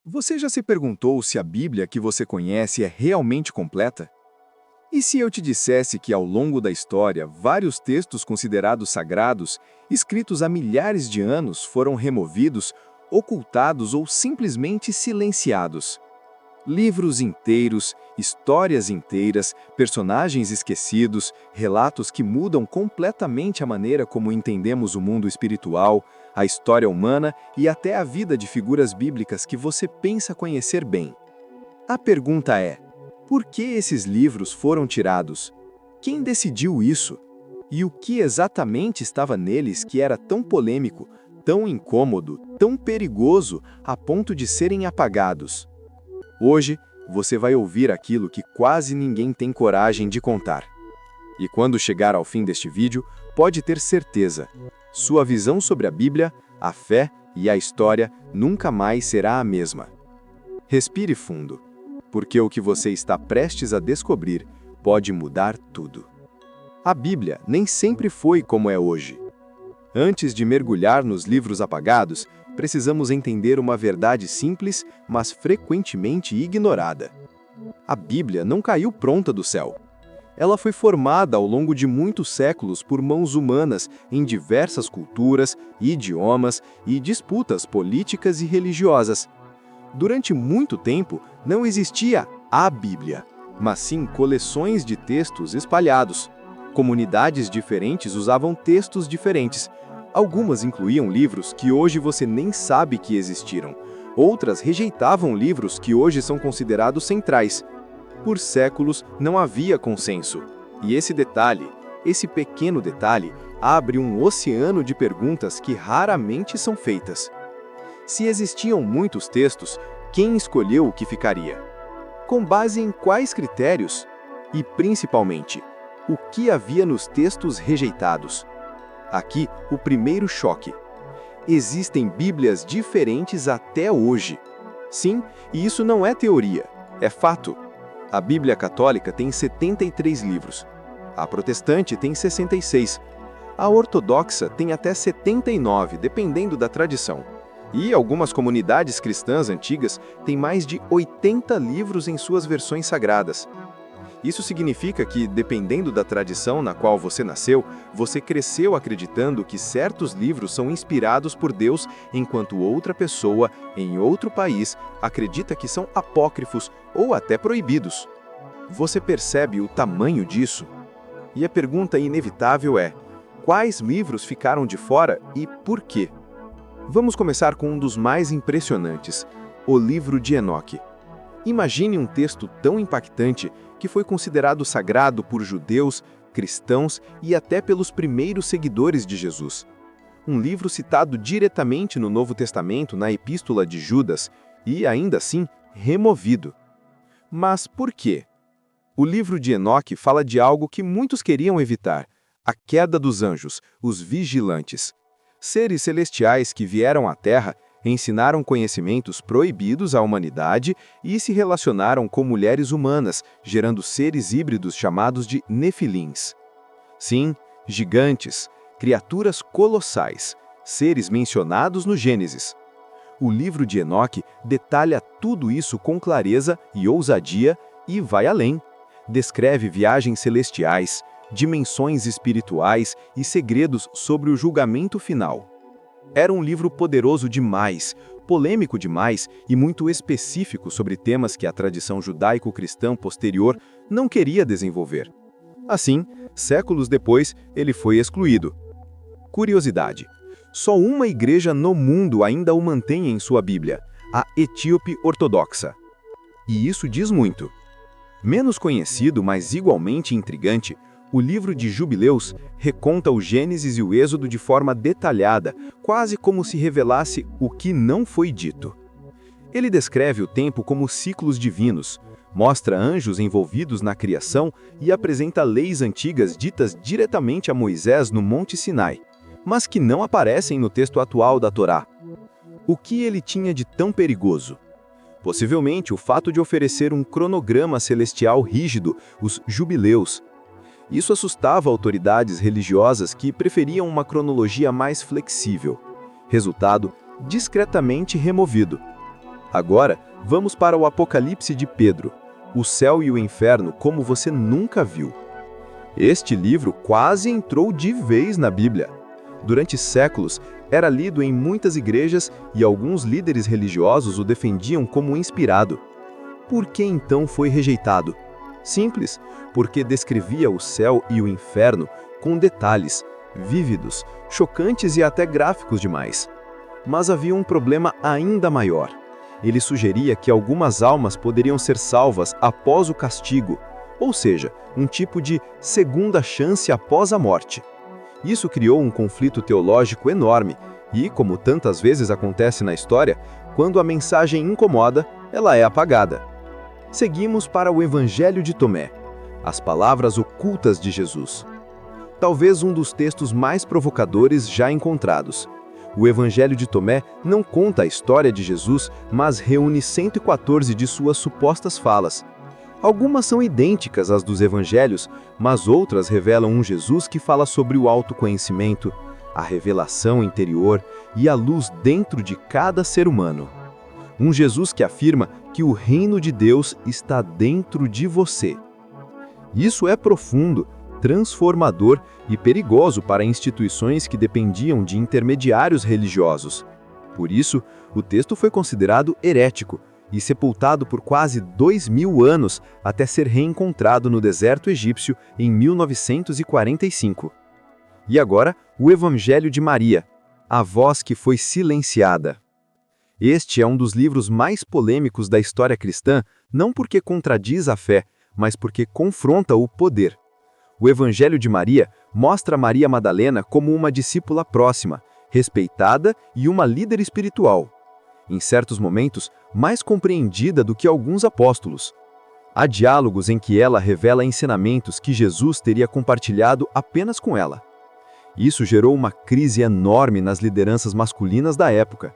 Você já se perguntou se a Bíblia que você conhece é realmente completa? E se eu te dissesse que, ao longo da história, vários textos considerados sagrados, escritos há milhares de anos, foram removidos, ocultados ou simplesmente silenciados? Livros inteiros, histórias inteiras, personagens esquecidos, relatos que mudam completamente a maneira como entendemos o mundo espiritual, a história humana e até a vida de figuras bíblicas que você pensa conhecer bem. A pergunta é: por que esses livros foram tirados? Quem decidiu isso? E o que exatamente estava neles que era tão polêmico, tão incômodo, tão perigoso a ponto de serem apagados? Hoje, você vai ouvir aquilo que quase ninguém tem coragem de contar. E quando chegar ao fim deste vídeo, pode ter certeza, sua visão sobre a Bíblia, a fé e a história nunca mais será a mesma. Respire fundo, porque o que você está prestes a descobrir pode mudar tudo. A Bíblia nem sempre foi como é hoje. Antes de mergulhar nos livros apagados, precisamos entender uma verdade simples, mas frequentemente ignorada. A Bíblia não caiu pronta do céu. Ela foi formada ao longo de muitos séculos por mãos humanas em diversas culturas, idiomas e disputas políticas e religiosas. Durante muito tempo, não existia a Bíblia, mas sim coleções de textos espalhados. Comunidades diferentes usavam textos diferentes. Algumas incluíam livros que hoje você nem sabe que existiram. Outras rejeitavam livros que hoje são considerados centrais. Por séculos não havia consenso. E esse pequeno detalhe, abre um oceano de perguntas que raramente são feitas. Se existiam muitos textos, quem escolheu o que ficaria? Com base em quais critérios? E, principalmente, o que havia nos textos rejeitados? Aqui, o primeiro choque. Existem Bíblias diferentes até hoje. Sim, e isso não é teoria, é fato. A Bíblia Católica tem 73 livros. A Protestante tem 66. A Ortodoxa tem até 79, dependendo da tradição. E algumas comunidades cristãs antigas têm mais de 80 livros em suas versões sagradas. Isso significa que, dependendo da tradição na qual você nasceu, você cresceu acreditando que certos livros são inspirados por Deus, enquanto outra pessoa, em outro país, acredita que são apócrifos ou até proibidos. Você percebe o tamanho disso? E a pergunta inevitável é: quais livros ficaram de fora e por quê? Vamos começar com um dos mais impressionantes, o livro de Enoque. Imagine um texto tão impactante que foi considerado sagrado por judeus, cristãos e até pelos primeiros seguidores de Jesus. Um livro citado diretamente no Novo Testamento, na Epístola de Judas, e, ainda assim, removido. Mas por quê? O livro de Enoque fala de algo que muitos queriam evitar: a queda dos anjos, os vigilantes. Seres celestiais que vieram à Terra, ensinaram conhecimentos proibidos à humanidade e se relacionaram com mulheres humanas, gerando seres híbridos chamados de nefilins. Sim, gigantes, criaturas colossais, seres mencionados no Gênesis. O livro de Enoque detalha tudo isso com clareza e ousadia e vai além. Descreve viagens celestiais, dimensões espirituais e segredos sobre o julgamento final. Era um livro poderoso demais, polêmico demais e muito específico sobre temas que a tradição judaico-cristã posterior não queria desenvolver. Assim, séculos depois, ele foi excluído. Curiosidade: só uma igreja no mundo ainda o mantém em sua Bíblia, a Etíope Ortodoxa. E isso diz muito. Menos conhecido, mas igualmente intrigante, o livro de Jubileus reconta o Gênesis e o Êxodo de forma detalhada, quase como se revelasse o que não foi dito. Ele descreve o tempo como ciclos divinos, mostra anjos envolvidos na criação e apresenta leis antigas ditas diretamente a Moisés no Monte Sinai, mas que não aparecem no texto atual da Torá. O que ele tinha de tão perigoso? Possivelmente o fato de oferecer um cronograma celestial rígido, os Jubileus. Isso assustava autoridades religiosas que preferiam uma cronologia mais flexível. Resultado: discretamente removido. Agora, vamos para o Apocalipse de Pedro, o céu e o inferno como você nunca viu. Este livro quase entrou de vez na Bíblia. Durante séculos, era lido em muitas igrejas e alguns líderes religiosos o defendiam como inspirado. Por que então foi rejeitado? Simples, porque descrevia o céu e o inferno com detalhes, vívidos, chocantes e até gráficos demais. Mas havia um problema ainda maior. Ele sugeria que algumas almas poderiam ser salvas após o castigo, ou seja, um tipo de segunda chance após a morte. Isso criou um conflito teológico enorme e, como tantas vezes acontece na história, quando a mensagem incomoda, ela é apagada. Seguimos para o Evangelho de Tomé, as palavras ocultas de Jesus. Talvez um dos textos mais provocadores já encontrados. O Evangelho de Tomé não conta a história de Jesus, mas reúne 114 de suas supostas falas. Algumas são idênticas às dos evangelhos, mas outras revelam um Jesus que fala sobre o autoconhecimento, a revelação interior e a luz dentro de cada ser humano. Um Jesus que afirma que o reino de Deus está dentro de você. Isso é profundo, transformador e perigoso para instituições que dependiam de intermediários religiosos. Por isso, o texto foi considerado herético e sepultado por quase 2000 anos até ser reencontrado no deserto egípcio em 1945. E agora, o Evangelho de Maria, a voz que foi silenciada. Este é um dos livros mais polêmicos da história cristã, não porque contradiz a fé, mas porque confronta o poder. O Evangelho de Maria mostra Maria Madalena como uma discípula próxima, respeitada e uma líder espiritual. Em certos momentos, mais compreendida do que alguns apóstolos. Há diálogos em que ela revela ensinamentos que Jesus teria compartilhado apenas com ela. Isso gerou uma crise enorme nas lideranças masculinas da época.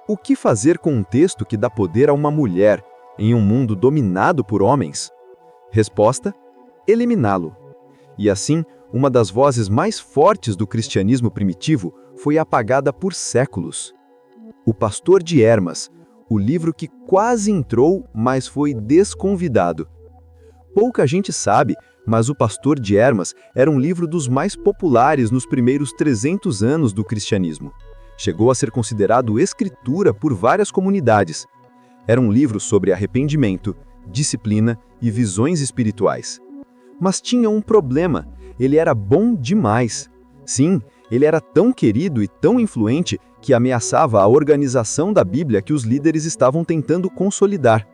O que fazer com um texto que dá poder a uma mulher em um mundo dominado por homens? Resposta: eliminá-lo. E assim, uma das vozes mais fortes do cristianismo primitivo foi apagada por séculos. O Pastor de Hermas, o livro que quase entrou, mas foi desconvidado. Pouca gente sabe, mas o Pastor de Hermas era um livro dos mais populares nos primeiros 300 anos do cristianismo. Chegou a ser considerado escritura por várias comunidades. Era um livro sobre arrependimento, disciplina e visões espirituais. Mas tinha um problema, ele era bom demais. Sim, ele era tão querido e tão influente que ameaçava a organização da Bíblia que os líderes estavam tentando consolidar.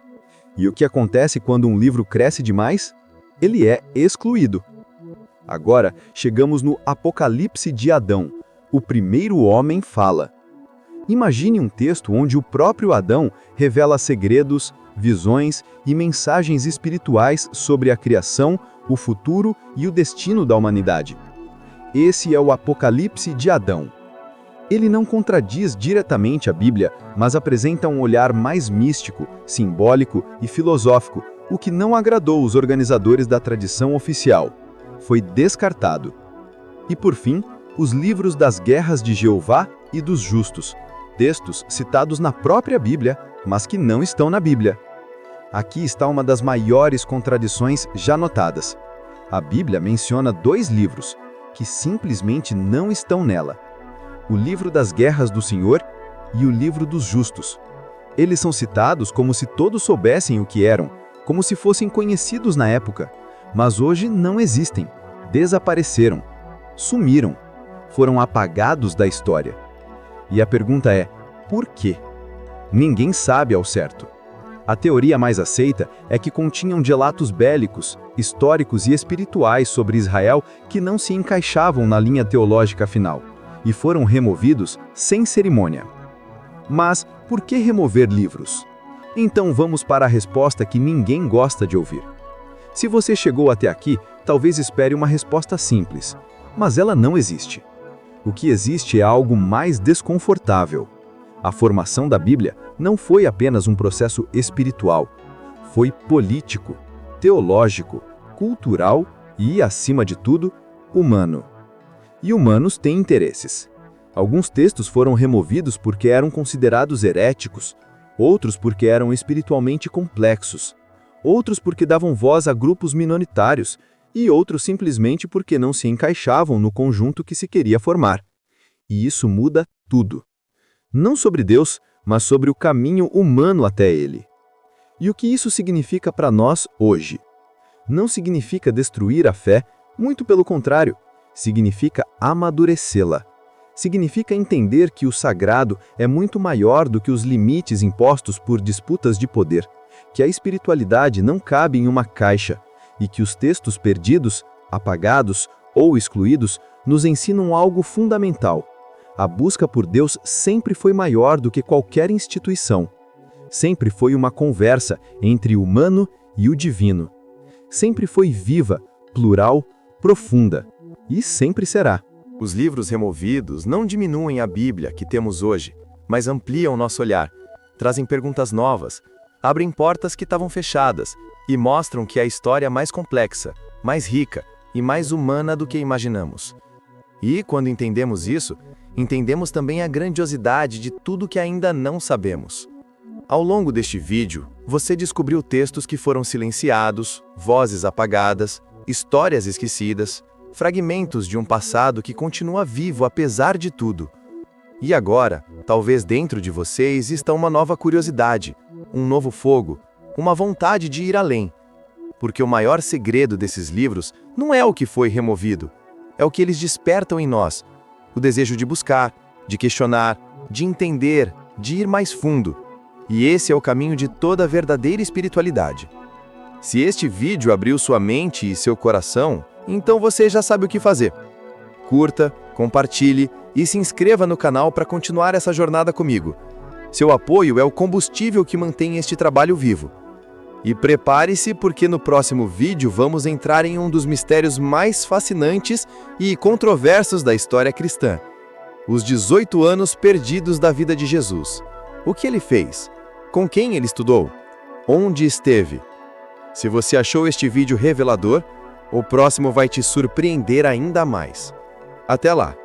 E o que acontece quando um livro cresce demais? Ele é excluído. Agora, chegamos no Apocalipse de Adão. O primeiro homem fala. Imagine um texto onde o próprio Adão revela segredos, visões e mensagens espirituais sobre a criação, o futuro e o destino da humanidade. Esse é o Apocalipse de Adão. Ele não contradiz diretamente a Bíblia, mas apresenta um olhar mais místico, simbólico e filosófico, o que não agradou os organizadores da tradição oficial. Foi descartado. E por fim, os livros das guerras de Jeová e dos justos, textos citados na própria Bíblia, mas que não estão na Bíblia. Aqui está uma das maiores contradições já notadas. A Bíblia menciona 2 livros, que simplesmente não estão nela. O livro das guerras do Senhor e o livro dos justos. Eles são citados como se todos soubessem o que eram, como se fossem conhecidos na época, mas hoje não existem, desapareceram, sumiram, foram apagados da história. E a pergunta é, por quê? Ninguém sabe ao certo. A teoria mais aceita é que continham relatos bélicos, históricos e espirituais sobre Israel que não se encaixavam na linha teológica final, e foram removidos sem cerimônia. Mas por que remover livros? Então vamos para a resposta que ninguém gosta de ouvir. Se você chegou até aqui, talvez espere uma resposta simples, mas ela não existe. O que existe é algo mais desconfortável. A formação da Bíblia não foi apenas um processo espiritual, foi político, teológico, cultural e, acima de tudo, humano. E humanos têm interesses. Alguns textos foram removidos porque eram considerados heréticos, outros porque eram espiritualmente complexos, outros porque davam voz a grupos minoritários e outros simplesmente porque não se encaixavam no conjunto que se queria formar. E isso muda tudo. Não sobre Deus, mas sobre o caminho humano até Ele. E o que isso significa para nós hoje? Não significa destruir a fé, muito pelo contrário, significa amadurecê-la. Significa entender que o sagrado é muito maior do que os limites impostos por disputas de poder, que a espiritualidade não cabe em uma caixa e que os textos perdidos, apagados ou excluídos nos ensinam algo fundamental. A busca por Deus sempre foi maior do que qualquer instituição. Sempre foi uma conversa entre o humano e o divino. Sempre foi viva, plural, profunda. E sempre será. Os livros removidos não diminuem a Bíblia que temos hoje, mas ampliam nosso olhar, trazem perguntas novas, abrem portas que estavam fechadas e mostram que a história é mais complexa, mais rica e mais humana do que imaginamos. E, quando entendemos isso, entendemos também a grandiosidade de tudo que ainda não sabemos. Ao longo deste vídeo, você descobriu textos que foram silenciados, vozes apagadas, histórias esquecidas, fragmentos de um passado que continua vivo apesar de tudo. E agora, talvez dentro de você exista uma nova curiosidade, um novo fogo, uma vontade de ir além. Porque o maior segredo desses livros não é o que foi removido, é o que eles despertam em nós, o desejo de buscar, de questionar, de entender, de ir mais fundo. E esse é o caminho de toda a verdadeira espiritualidade. Se este vídeo abriu sua mente e seu coração, então você já sabe o que fazer. Curta, compartilhe e se inscreva no canal para continuar essa jornada comigo. Seu apoio é o combustível que mantém este trabalho vivo. E prepare-se porque no próximo vídeo vamos entrar em um dos mistérios mais fascinantes e controversos da história cristã. Os 18 anos perdidos da vida de Jesus. O que ele fez? Com quem ele estudou? Onde esteve? Se você achou este vídeo revelador, o próximo vai te surpreender ainda mais. Até lá!